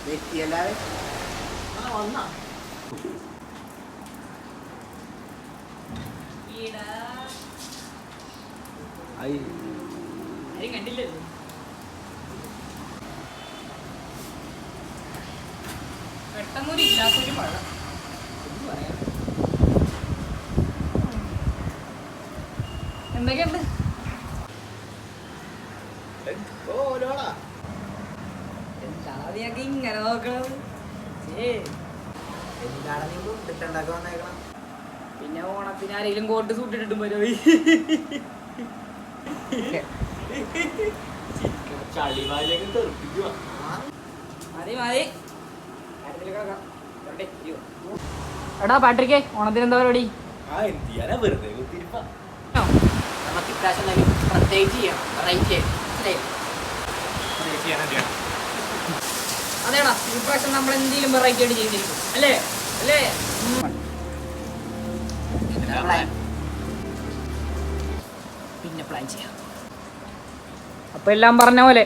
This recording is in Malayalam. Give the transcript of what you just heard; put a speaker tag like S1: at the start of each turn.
S1: വെറ്റിയല്ലാതെ വന്നാ
S2: കണ്ടില്ലേ പെട്ടെന്നൊരു ഇല്ലാത്തൊരു മഴ എന്ത് പറയാ എന്തൊക്കെയുണ്ട് എന്താളൊക്കെ ഇങ്ങനെ നോക്കണം
S1: എന്താണ് നീ ഇട്ടുണ്ടാക്കി വന്നേക്കണം
S2: പിന്നെ ഓണത്തിന് ആരെങ്കിലും കോട്ട് സൂട്ടിട്ടും പരിപാടി
S1: ചളിവാരിയൊക്കെ തെറിപ്പിക്കുക
S2: മതി മതി എടാ പാട്രിക്കേ ഓണത്തിന് എന്താ പരിപാടി
S1: വെറുതെ കുത്തിരിപ്പാ
S2: നമുക്ക് ഇപ്രാവശ്യം പ്രത്യേകിച്ച് ചെയ്യണം റൈറ്റ് അല്ലേ അതേടാ ഈ പ്രാവശ്യം നമ്മൾ എന്തെങ്കിലും വെറൈറ്റി ആയിട്ട് ചെയ്തിരിക്കും അല്ലേ അല്ലേ പിന്നെ പ്ലാൻ ചെയ്യാം അപ്പൊ എല്ലാം പറഞ്ഞ പോലെ